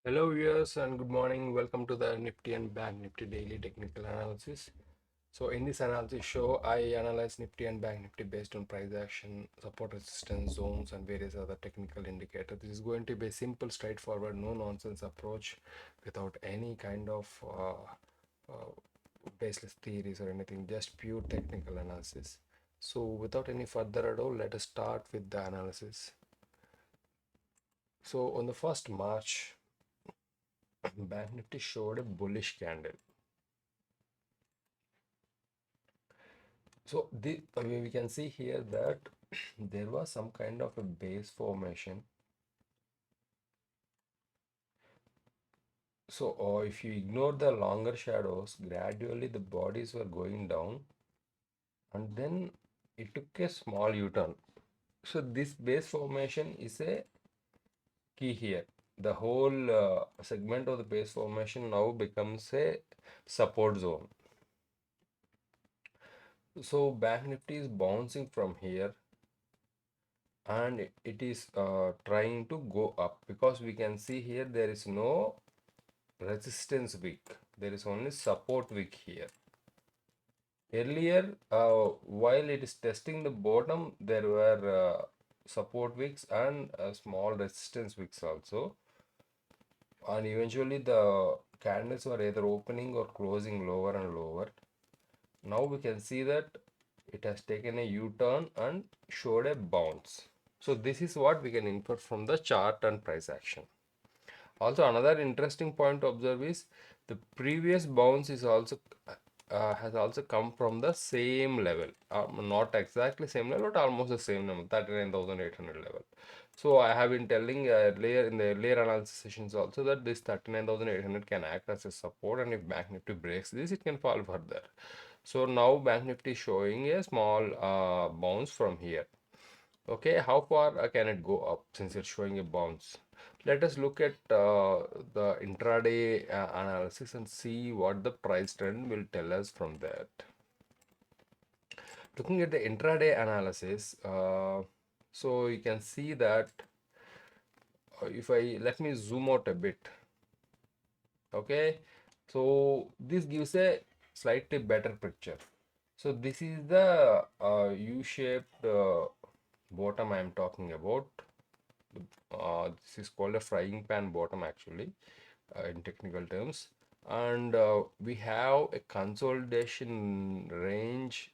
Hello viewers and good morning. Welcome to the Nifty and Bank Nifty daily technical analysis. So in this analysis show, I analyze Nifty and Bank Nifty based on price action, support resistance zones and various other technical indicators. This is going to be a simple, straightforward, no nonsense approach without any kind of baseless theories or anything, just pure technical analysis. So without any further ado, let us start with the analysis. So on the 1st March, Bank Nifty showed a bullish candle. So we can see here that there was some kind of a base formation. So if you ignore the longer shadows, gradually the bodies were going down and then it took a small U-turn. So this base formation is a key here. The whole segment of the base formation now becomes a support zone. So Bank Nifty is bouncing from here and it is trying to go up because we can see here there is no resistance wick, there is only support wick here. Earlier while it is testing the bottom, there were support wicks and small resistance wicks also, and eventually the candles were either opening or closing lower and lower. Now we can see that it has taken a U-turn and showed a bounce. So this is what we can infer from the chart and price action. Also, another interesting point to observe is the previous bounce is also has also come from the same level, not exactly same level, but almost the same number, 39,800 level. So I have been telling earlier in the earlier analysis sessions also that this 39,800 can act as a support, and if Bank Nifty breaks this, it can fall further. So now Bank Nifty is showing a small bounce from here. Okay, how far can it go up since it's showing a bounce? Let us look at the intraday analysis and see what the price trend will tell us from that. Looking at the intraday analysis, so you can see that if I let me zoom out a bit. Okay, so this gives a slightly better picture. So this is the U-shaped bottom I am talking about. This is called a frying pan bottom actually in technical terms, and we have a consolidation range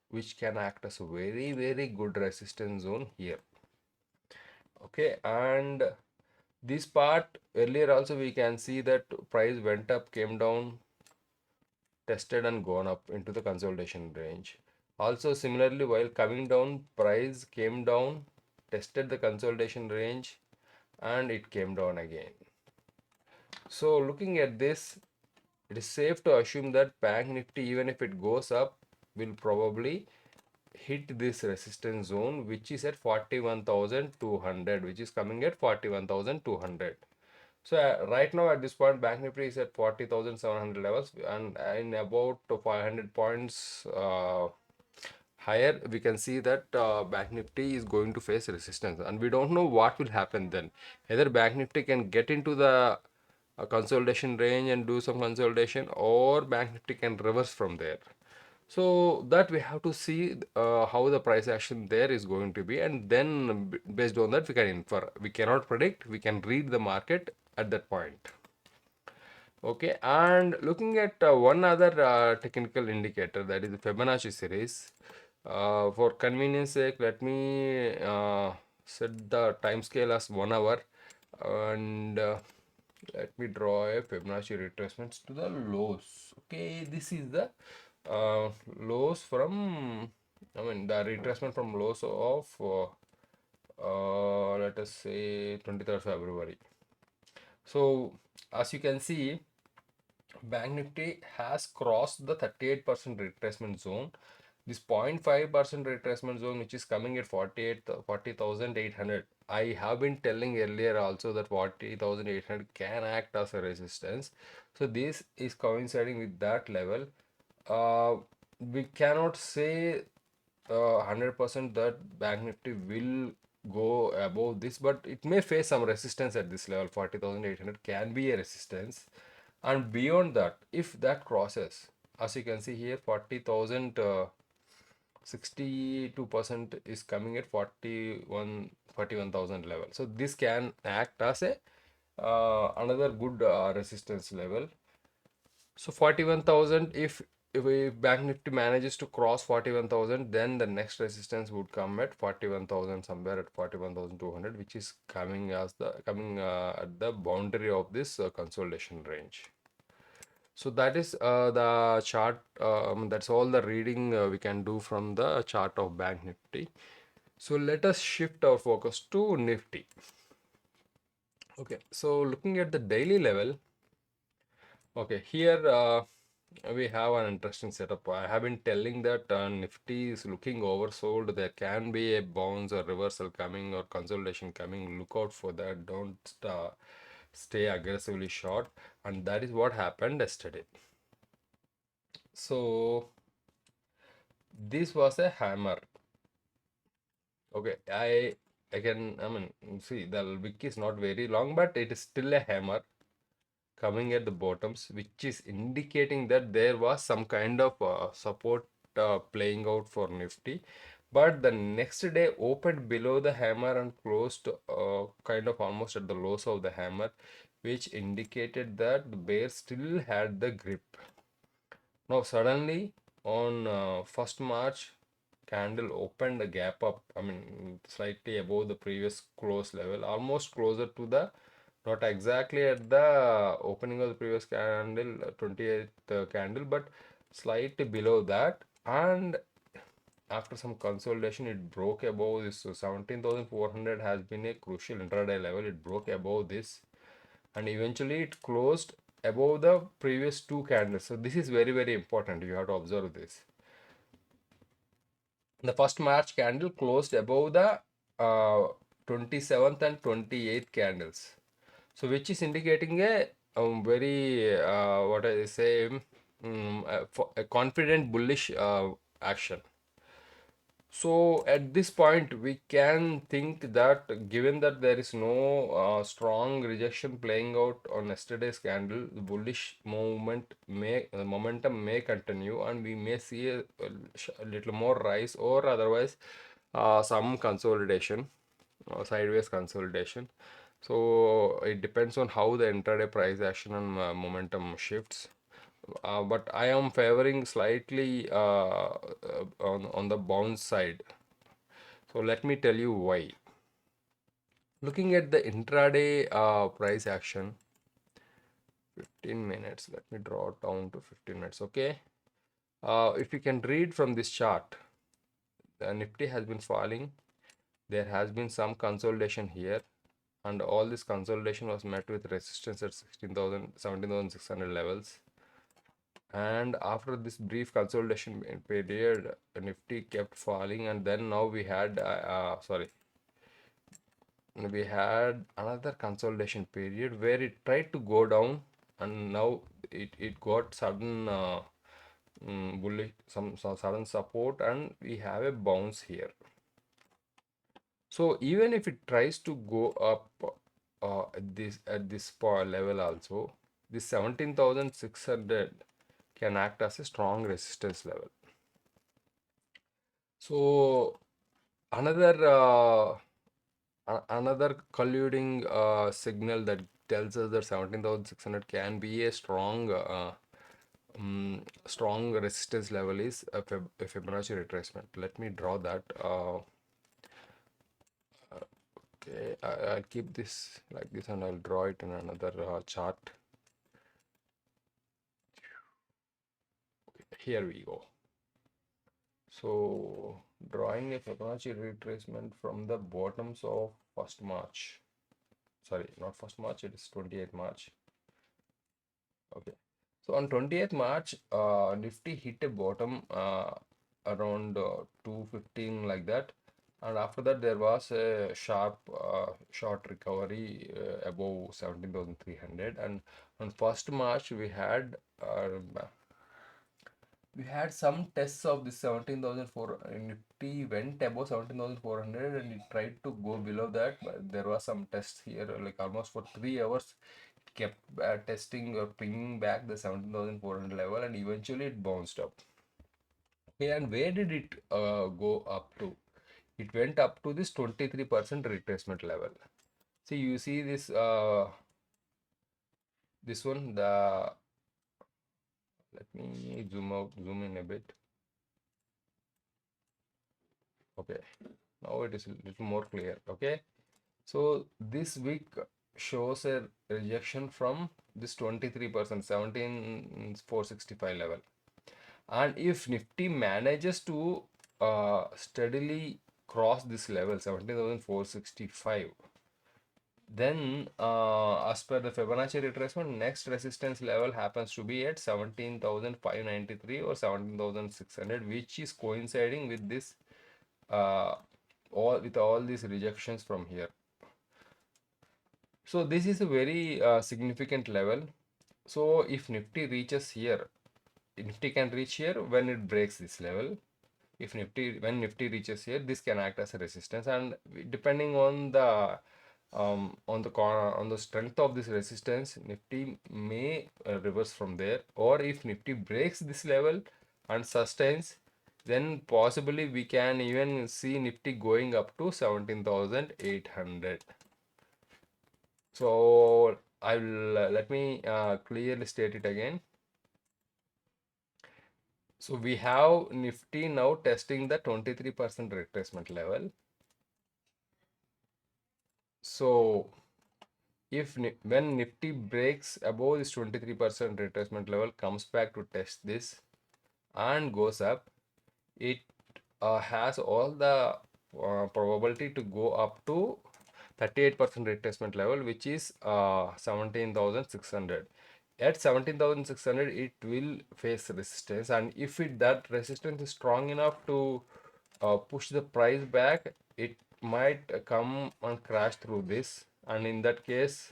which can act as a very good resistance zone here. Okay, and this part earlier also we can see that price went up, came down, tested and gone up into the consolidation range. Also similarly, while coming down, price came down, tested the consolidation range, and it came down again. So looking at this, it is safe to assume that Bank Nifty, even if it goes up, will probably hit this resistance zone, which is at 41,200, which is coming at 41,200. So right now at this point, Bank Nifty is at 40,700 levels, and in about 500 points higher, we can see that Bank Nifty is going to face resistance, and we don't know what will happen then. Either Bank Nifty can get into the consolidation range and do some consolidation, or Bank Nifty can reverse from there. So that we have to see how the price action there is going to be, and then based on that we can infer. We cannot predict, we can read the market at that point. Okay, and looking at one other technical indicator, that is the Fibonacci series. For convenience sake, let me set the time scale as 1 hour, and let me draw a Fibonacci retracements to the lows. Okay, this is the lows from, I mean the retracement from lows of let us say 23rd February. So as you can see, Bank Nifty has crossed the 38% retracement zone. This 0.5% retracement zone, which is coming at 40,800. I have been telling earlier also that 40,800 can act as a resistance. So this is coinciding with that level. We cannot say 100% that Bank Nifty will go above this, but it may face some resistance at this level. 40,800 can be a resistance, and beyond that, if that crosses, as you can see here, 40,000, 62% is coming at 41,000 level. So this can act as a another good resistance level. So 41,000, if Bank Nifty manages to cross 41,000, then the next resistance would come at 41,000, somewhere at 41,200, which is coming as the at the boundary of this consolidation range. So that is the chart. That's all the reading we can do from the chart of Bank Nifty. So let us shift our focus to Nifty. Okay, so looking at the daily level, okay, here we have an interesting setup. I have been telling that Nifty is looking oversold. There can be a bounce or reversal coming or consolidation coming. Look out for that. Don't stay aggressively short. And that is what happened yesterday. So this was a hammer. Okay, I mean, see, the wick is not very long, but it is still a hammer coming at the bottoms, which is indicating that there was some kind of support playing out for Nifty. But the next day opened below the hammer and closed kind of almost at the lows of the hammer, which indicated that the bear still had the grip. Now suddenly on 1st March, candle opened a gap up, I mean slightly above the previous close level, almost closer to the, not exactly at the opening of the previous candle, 28th candle, but slightly below that. And after some consolidation, it broke above this. So 17,400 has been a crucial intraday level. It broke above this, and eventually it closed above the previous two candles. So this is very, very important. You have to observe this. The 1st March candle closed above the 27th and 28th candles. So which is indicating a very what I say, a confident bullish action. So at this point, we can think that given that there is no strong rejection playing out on yesterday's candle, the bullish momentum may continue, and we may see a little more rise, or otherwise some consolidation, sideways consolidation. So it depends on how the intraday price action and momentum shifts. But I am favoring slightly on the bounce side. So let me tell you why. Looking at the intraday price action, 15 minutes. Let me draw it down to 15 minutes. Okay. If you can read from this chart, the Nifty has been falling. There has been some consolidation here, and all this consolidation was met with resistance at 16,000, 17,600 levels. And after this brief consolidation period, Nifty kept falling, and then now we had another consolidation period where it tried to go down, and now it got sudden bullish, some sudden support, and we have a bounce here. So even if it tries to go up at this level also, this 17,600 can act as a strong resistance level. So another colluding signal that tells us that 17,600 can be a strong strong resistance level is a Fibonacci retracement. Let me draw that. Okay, I'll keep this like this, and I'll draw it in another chart. Here we go. So drawing a Fibonacci retracement from the bottoms of 1st March. Sorry, not 1st March, it is 28th March. Okay. So on 28th March, Nifty hit a bottom around 215 like that. And after that, there was a sharp short recovery above 17,300. And on 1st March, we had we had some tests of this 17,400. Nifty went above 17,400 and it tried to go below that, but there was some tests here, like almost for 3 hours it kept testing or pinging back the 17,400 level, and eventually it bounced up. Okay, and where did it go up to? It went up to this 23% retracement level. See, you see this one, the, let me zoom in a bit. Okay, now it is a little more clear. Okay, so this week shows a rejection from this 23%, 17,465 level. And if Nifty manages to steadily cross this level, 17,465, then as per the Fibonacci retracement, next resistance level happens to be at 17,593 or 17,600, which is coinciding with this all these rejections from here. So this is a very significant level. So if Nifty reaches here, Nifty can reach here when it breaks this level. If when Nifty reaches here, this can act as a resistance, and depending on the strength of this resistance, Nifty may reverse from there. Or if Nifty breaks this level and sustains, then possibly we can even see Nifty going up to 17,800. So I will let me clearly state it again. So we have Nifty now testing the 23% retracement level. So if when Nifty breaks above this 23% retracement level, comes back to test this and goes up, it has all the probability to go up to 38% retracement level, which is 17,600. At 17,600 it will face resistance, and if that resistance is strong enough to push the price back, it might come and crash through this, and in that case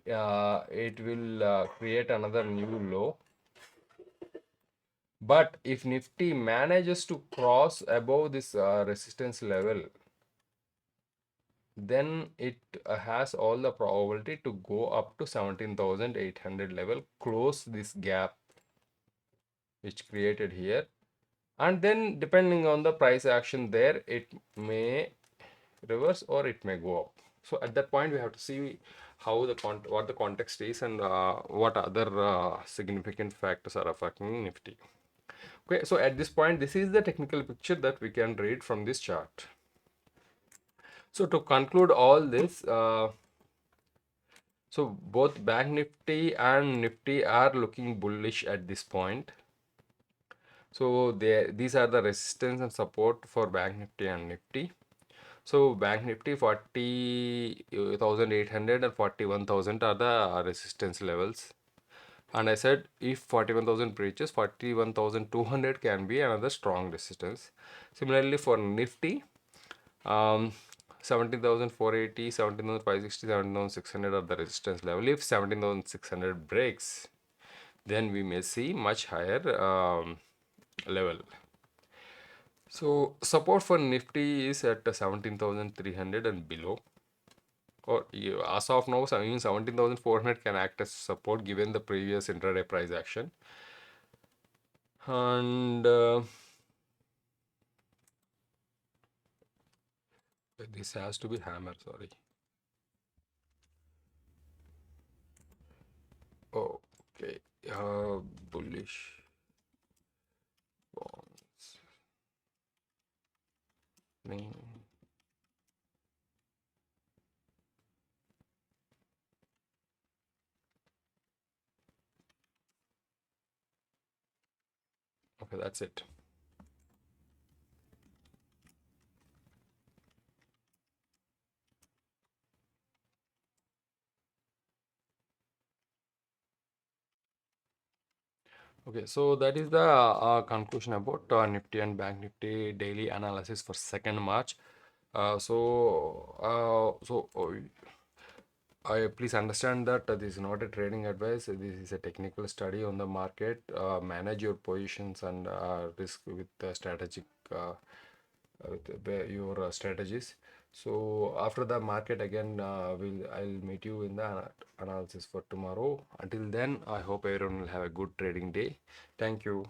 it will create another new low. But if Nifty manages to cross above this resistance level, then it has all the probability to go up to 17,800 level, close this gap which created here, and then depending on the price action there, it may reverse or it may go up. So at that point we have to see how what the context is, and what other significant factors are affecting Nifty. Okay, so at this point, this is the technical picture that we can read from this chart. So to conclude all this, so both Bank Nifty and Nifty are looking bullish at this point. So these are the resistance and support for Bank Nifty and Nifty. So Bank Nifty 40,800 and 41,000 are the resistance levels. And I said if 41,000 breaches, 41,200 can be another strong resistance. Similarly for Nifty, 17,480, 17,560, 17,600 are the resistance level. If 17,600 breaks, then we may see much higher level. So support for Nifty is at 17,300 and below. Or as of now, even 17,400 can act as support given the previous intraday price action. And this has to be hammer, sorry. Okay, bullish bonds. Okay, that's it. Okay, so that is the conclusion about Nifty and Bank Nifty daily analysis for 2nd March. Please understand that this is not a trading advice. This is a technical study on the market. Manage your positions and risk with strategic your strategies. So after the market again, I'll meet you in the analysis for tomorrow. Until then, I hope everyone will have a good trading day. Thank you.